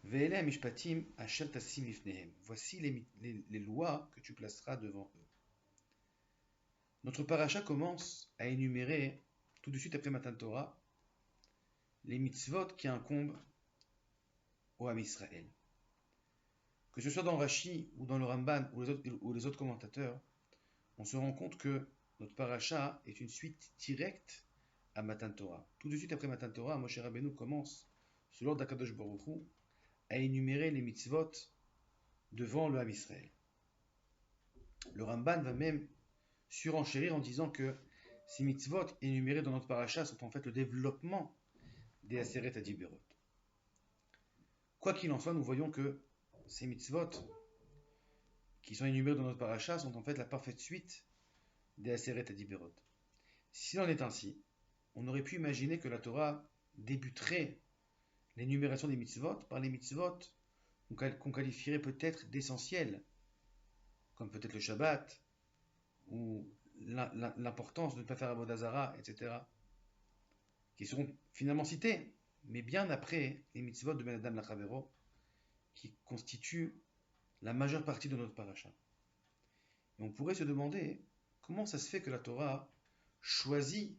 Ve'ele mishpatim asher tassim lifnehem. Voici les lois que tu placeras devant eux. Notre paracha commence à énumérer, tout de suite après Matan Torah, les mitzvot qui incombent au Ham Israël. Que ce soit dans Rashi ou dans le Ramban ou les autres commentateurs, on se rend compte que notre paracha est une suite directe à Matan Torah. Tout de suite après Matan Torah, Moshe Rabbeinu commence, sous l'ordre d'Akadosh Baruch Hu, à énumérer les mitzvot devant le Ham Israël. Le Ramban va même surenchérir en disant que ces mitzvot énumérés dans notre paracha sont en fait le développement des Aseret Adiberot. Quoi qu'il en soit, nous voyons que ces mitzvot qui sont énumérés dans notre paracha sont en fait la parfaite suite des Aseret Adiberot. S'il en est ainsi, on aurait pu imaginer que la Torah débuterait l'énumération des mitzvot par les mitzvot qu'on qualifierait peut-être d'essentiels, comme peut-être le Shabbat, ou l'importance de ne pas faire Avodah Zarah, etc., qui seront finalement cités, mais bien après les mitzvot de Ben Adam Lachavero, qui constituent la majeure partie de notre paracha. Et on pourrait se demander comment ça se fait que la Torah choisit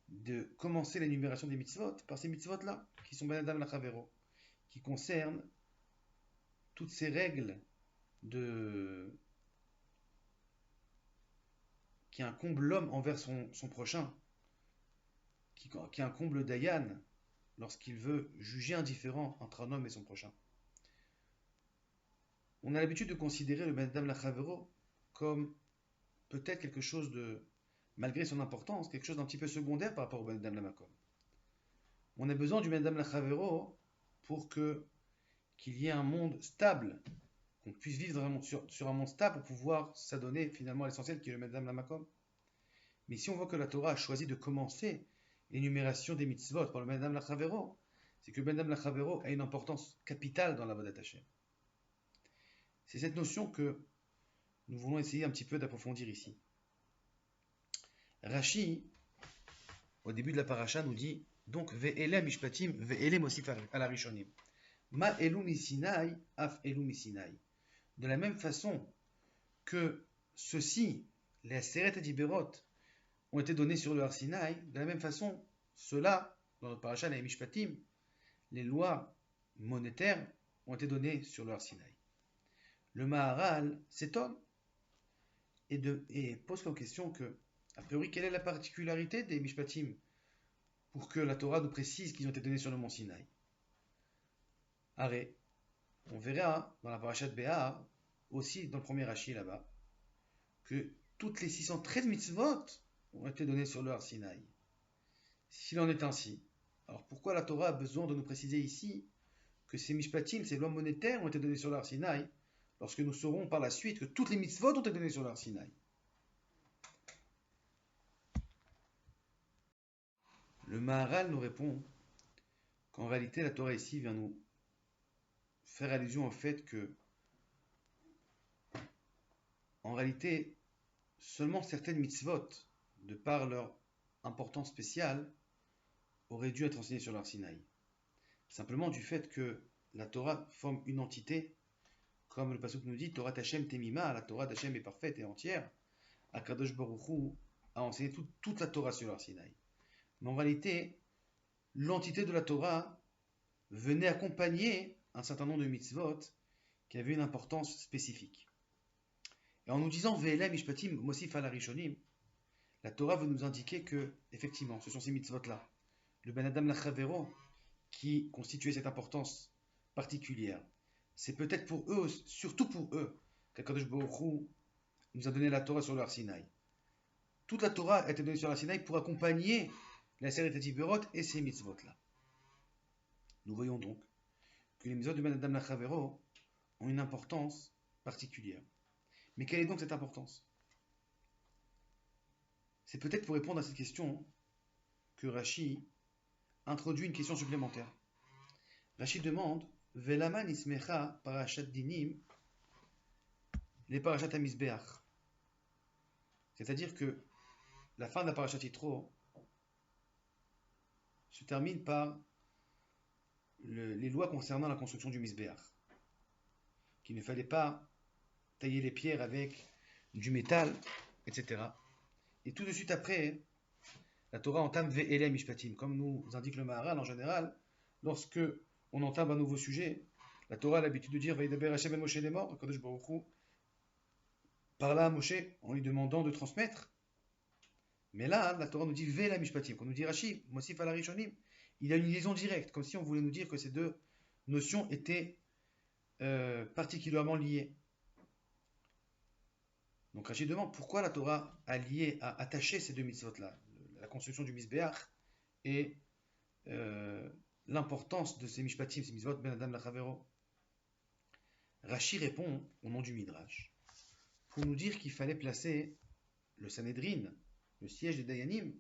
de commencer l'énumération des mitzvot par ces mitzvot-là, qui sont Ben Adam Lachavero, qui concernent toutes ces règles qui incombent l'homme envers son prochain, qui incombe le Dayan lorsqu'il veut juger un différend entre un homme et son prochain. On a l'habitude de considérer le Ben Adam Lachavero comme peut-être quelque chose de, malgré son importance, quelque chose d'un petit peu secondaire par rapport au Ben Adam Lamakom. On a besoin du Ben Adam Lachavero pour qu'il y ait un monde stable, qu'on puisse vivre sur un monde stable pour pouvoir s'adonner finalement à l'essentiel qui est le Ben Adam Lamakom. Mais si on voit que la Torah a choisi de commencer l'énumération des mitzvot par le Ben Adam Lachavero, c'est que le Ben Adam Lachavero a une importance capitale dans la Vodat Hashem. C'est cette notion que nous voulons essayer un petit peu d'approfondir ici. Rashi, au début de la paracha, nous dit donc Ve'ele mishpatim ve'ele mosif ala rishonim. Ma elu misinai af elu misinai. De la même façon que ceux-ci, les Aseret Adiberot, ont été donnés sur le Har Sinaï, de la même façon, ceux-là, dans notre paracha, les mishpatim, les lois monétaires, ont été données sur le Har Sinaï. Le Maharal s'étonne et pose comme question que, a priori, quelle est la particularité des Mishpatim pour que la Torah nous précise qu'ils ont été donnés sur le mont Sinaï. Arrêt. On verra dans la parashat Béar, aussi dans le premier Rashi là-bas, que toutes les 613 mitzvot ont été données sur le Har Sinaï. S'il en est ainsi, alors pourquoi la Torah a besoin de nous préciser ici que ces Mishpatim, ces lois monétaires, ont été données sur le Har Sinaï, lorsque nous saurons par la suite que toutes les mitzvot ont été données sur le Har Sinaï. Le Maharal nous répond qu'en réalité la Torah ici vient nous faire allusion au fait que, en réalité, seulement certaines mitzvot, de par leur importance spéciale, auraient dû être enseignées sur l'Ar Sinaï. Simplement du fait que la Torah forme une entité, comme le pasuk nous dit, Torah Hashem Temima, la Torah d'Hashem est parfaite et entière. Akadosh Baruch Hu a enseigné toute la Torah sur l'Ar Sinaï. Mais en réalité, l'entité de la Torah venait accompagner un certain nombre de mitzvot qui avaient une importance spécifique. Et en nous disant Ve'ele mishpatim mosif ala rishonim, la Torah veut nous indiquer que, effectivement, ce sont ces mitzvot-là, le Ben Adam Lachavero, qui constituait cette importance particulière. C'est peut-être pour eux, surtout pour eux, qu'Akadosh Baruch Hu nous a donné la Torah sur le Har Sinaï. Toute la Torah a été donnée sur le Har Sinaï pour accompagner la Aseret Adiberot et ces mitzvot-là. Nous voyons donc que les mitzvot du Ben Adam Lachavero ont une importance particulière. Mais quelle est donc cette importance? C'est peut-être pour répondre à cette question que Rashi introduit une question supplémentaire. Rashi demande Velaman ismecha parashat dinim les parashat hamizbeach. C'est-à-dire que la fin de la parashat Yitro se termine par les lois concernant la construction du Misbéach, qu'il ne fallait pas tailler les pierres avec du métal, etc. Et tout de suite après, la Torah entame Ve'ele Mishpatim. Comme nous indique le Maharal en général, lorsque on entame un nouveau sujet, la Torah a l'habitude de dire Vaïdaber Hashem el Moshe les morts, Kadosh Baruch Hu parla à Moshe en lui demandant de transmettre. Mais là, la Torah nous dit Ve'ele Mishpatim. Quand on nous dit Rashi, Mosif ala Rishonim, il y a une liaison directe, comme si on voulait nous dire que ces deux notions étaient particulièrement liées. Donc Rashi demande pourquoi la Torah a attaché ces deux mitzvot-là, la construction du Misbéach et l'importance de ces mishpatim, ces mitzvot ben adam lachavero. Rashi répond au nom du Midrash pour nous dire qu'il fallait placer le Sanhedrin, le siège des Dayanim,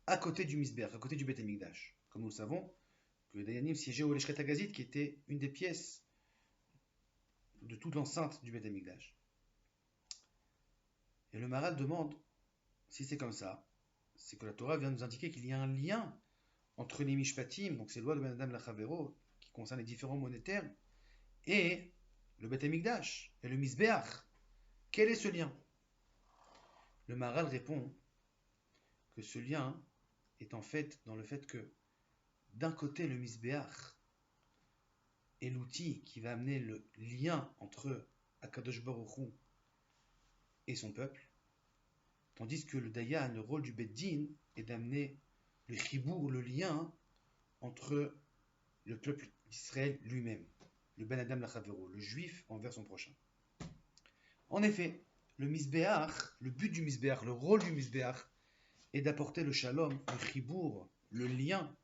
à côté du Misbéach, à côté du Beth Amikdash. Comme nous le savons, que les Dayanim siégeaient au Leshket HaGazit, qui était une des pièces de toute l'enceinte du Beth Amikdash. Et le Maharal demande, si c'est comme ça, c'est que la Torah vient nous indiquer qu'il y a un lien entre les Mishpatim, donc ces lois de Ben Adam Lachavero, qui concernent les différents monétaires, et le Beth Amikdash, et le Misbéach. Quel est ce lien? Le Maharal répond que ce lien est en fait dans le fait que, d'un côté, le Misbéach est l'outil qui va amener le lien entre Akadosh Baruch Hu et son peuple, tandis que le Dayan, le rôle du Beddin, est d'amener le chibour, le lien entre le peuple d'Israël lui-même, le Ben Adam Lachavero, le juif envers son prochain. En effet, le Misbéach, le but du Misbéach, le rôle du Misbéach, est d'apporter le shalom, le chibour, le lien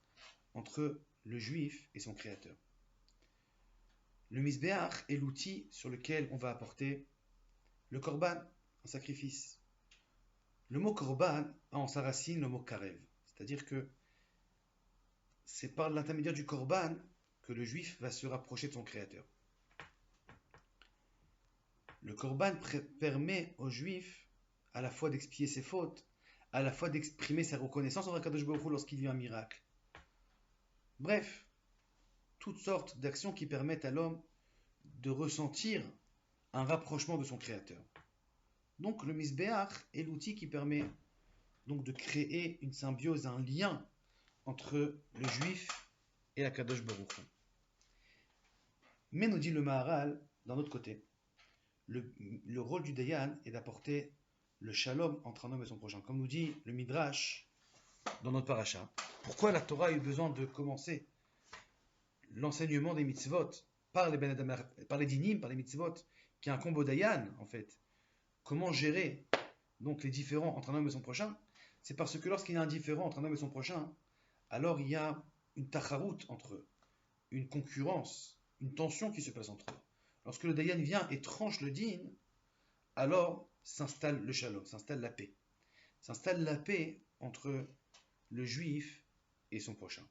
entre le juif et son créateur. Le Misbéach est l'outil sur lequel on va apporter le korban, un sacrifice. Le mot korban a en sa racine le mot karev, c'est-à-dire que c'est par l'intermédiaire du korban que le juif va se rapprocher de son créateur. Le korban permet au juif à la fois d'expier ses fautes, à la fois d'exprimer sa reconnaissance envers Kadosh Baruch Hu lorsqu'il vit un miracle. Bref, toutes sortes d'actions qui permettent à l'homme de ressentir un rapprochement de son créateur. Donc le Misbéach est l'outil qui permet donc de créer une symbiose, un lien entre le juif et la Kadosh Baruch Hu. Mais nous dit le Maharal, d'un autre côté, le rôle du Dayan est d'apporter le shalom entre un homme et son prochain. Comme nous dit le Midrash dans notre paracha, pourquoi la Torah a eu besoin de commencer l'enseignement des mitzvot par les Ben Adam, par les dinim, par les mitzvot, qui est un combo Dayan en fait. Comment gérer donc les différends entre un homme et son prochain? C'est parce que lorsqu'il y a un différend entre un homme et son prochain, alors il y a une tacharout entre eux, une concurrence, une tension qui se passe entre eux. Lorsque le Dayan vient et tranche le din, alors s'installe le shalom, s'installe la paix. S'installe la paix entre le juif et son prochain.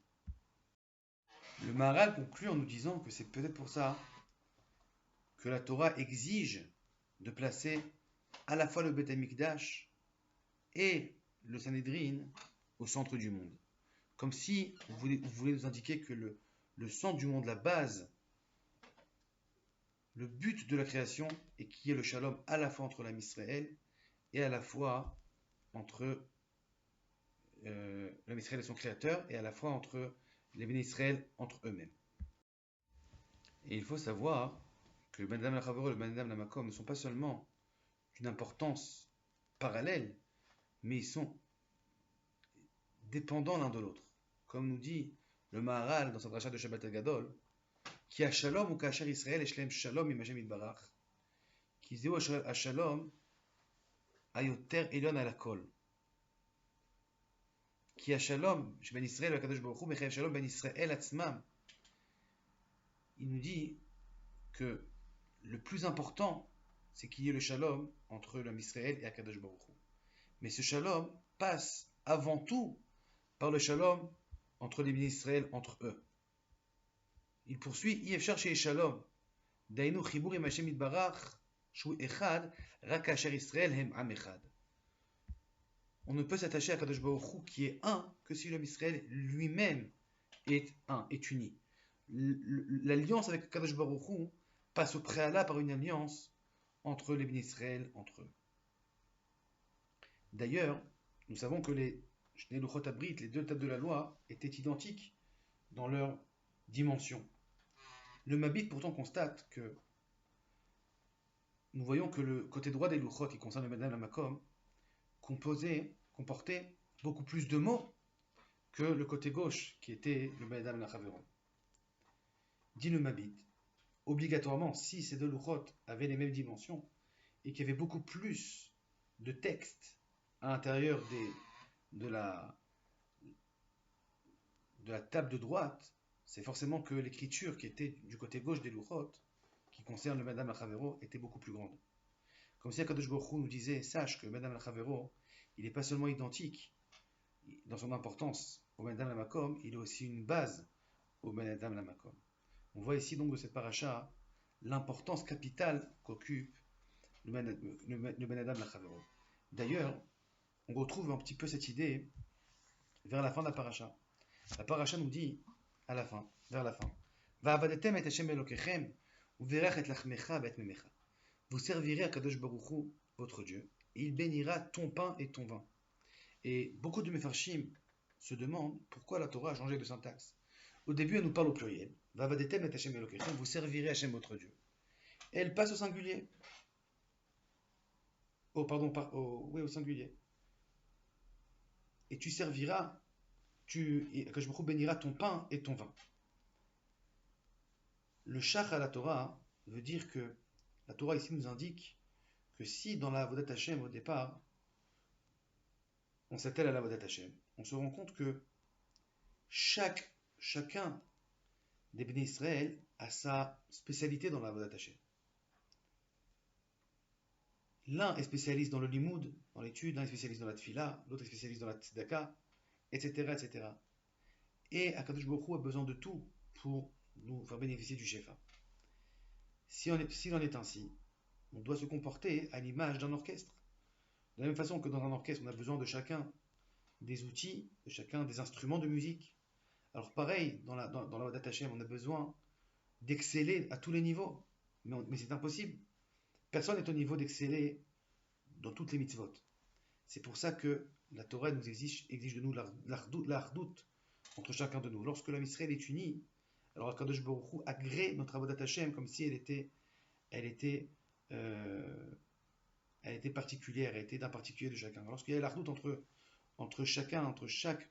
Le Maharal conclut en nous disant que c'est peut-être pour ça que la Torah exige de placer à la fois le Beth Amikdash et le Sanhedrin au centre du monde. Comme si vous voulez nous indiquer que le centre du monde, la base, le but de la création, et qui est le shalom à la fois entre l'âme Israël et à la fois entre l'âme Israël et son créateur, et à la fois entre les bénis Israël entre eux-mêmes. Et il faut savoir que le Ben Adam Lachavero et le Ben Adam Lamakom ne sont pas seulement d'une importance parallèle, mais ils sont dépendants l'un de l'autre. Comme nous dit le Maharal dans sa dracha de Shabbat Gadol, qui a shalom ou kasher Israël et shlem shalom im Hashem yitbarach, qui zéo a shalom ayoter elyon alakol, qui a shalom ben Israël et Kadosh Baruch Hu mechayev shalom ben Israël atzmam. Il nous dit que le plus important, c'est qu'il y ait le shalom entre l'homme Israël et Akadosh Baruch Hu. Mais ce shalom passe avant tout par le shalom entre les bénis Israël entre eux. Il poursuit Yefshar shei shalom dainu chibur im Hashem yitbarach shu echad rak kasher Israël hem am echad. On ne peut s'attacher à Kadosh Baruch Hu qui est un que si l'homme Israël lui-même est un, est uni. l'alliance avec Kadosh Baruch Hu passe au préalable par une alliance entre les Bnei Israël, entre eux. D'ailleurs, nous savons que les Luchot Abrit, les deux tables de la loi, étaient identiques dans leur dimension. Le Mabit pourtant constate que nous voyons que le côté droit des Luchot, qui concerne le Madame la Makom, comportait beaucoup plus de mots que le côté gauche, qui était le Madame la Chaveron. Dit le Mabit, obligatoirement, si ces deux Luchot avaient les mêmes dimensions, et qu'il y avait beaucoup plus de texte à l'intérieur de la table de droite, c'est forcément que l'écriture qui était du côté gauche des Luchot, qui concerne le Madame la Chavero, était beaucoup plus grande. Comme si Akadosh Baruch Hu nous disait, sache que Madame la Chavero, il n'est pas seulement identique dans son importance au Madame la Makom, il est aussi une base au Madame la Makom. On voit ici donc de cette paracha l'importance capitale qu'occupe le Madame la Chavero. D'ailleurs, on retrouve un petit peu cette idée vers la fin de la paracha. La paracha nous dit, à la fin, vers la fin, Va'avadetem et Hashem Elokechem, uverach et lachmecha bet memecha. Vous servirez à Kadosh Baruch Hu, votre Dieu, et il bénira ton pain et ton vin. Et beaucoup de Mefarshim se demandent pourquoi la Torah a changé de syntaxe. Au début, elle nous parle au pluriel. Va'avadetem et Hashem Elokechem, vous servirez Hashem votre Dieu. Et elle passe au singulier. Au singulier. Et tu serviras, Kadosh Baruch Hu bénira ton pain et ton vin. Le shach à la Torah veut dire que la Torah ici nous indique que si dans la Avodat Hashem au départ, on s'attelle à la Avodat Hashem, on se rend compte que chacun des Bnei Israël a sa spécialité dans la Avodat Hashem. L'un est spécialiste dans le limoud, dans l'étude, l'un est spécialiste dans la tfila, l'autre est spécialiste dans la tzedaka, etc., etc. Et Akadosh Baruch Hu a besoin de tout pour nous faire bénéficier du Shefa. S'il en est ainsi, on doit se comporter à l'image d'un orchestre. De la même façon que dans un orchestre, on a besoin de chacun des outils, de chacun des instruments de musique. Alors pareil, dans la Avodat Hashem, on a besoin d'exceller à tous les niveaux. Mais c'est impossible. Personne n'est au niveau d'exceller dans toutes les mitzvot. C'est pour ça que la Torah nous exige de nous l'ardout entre chacun de nous. Lorsque la Israël est unie, alors Akadosh Baruch Hu agrée notre Avodat Hashem comme si elle était particulière, elle était d'un particulier de chacun. Lorsqu'il y a l'ardout entre chaque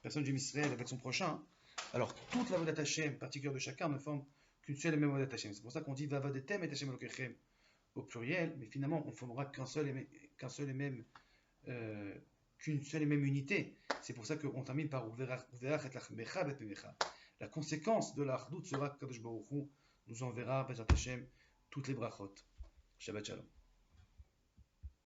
personne du Israël avec son prochain, alors toute la Avodat Hashem particulière de chacun ne forme qu'une seule et même Avodat Hashem. C'est pour ça qu'on dit Vavadetem et Hashem Elokechem au pluriel, mais finalement on ne formera qu'une seule et même unité. C'est pour ça qu'on termine par Uverach et lachmecha bet memecha. La conséquence de l'ardout sera que Kadosh Baruch Hu nous enverra, Bezrat Hashem, toutes les brachot. Shabbat Shalom.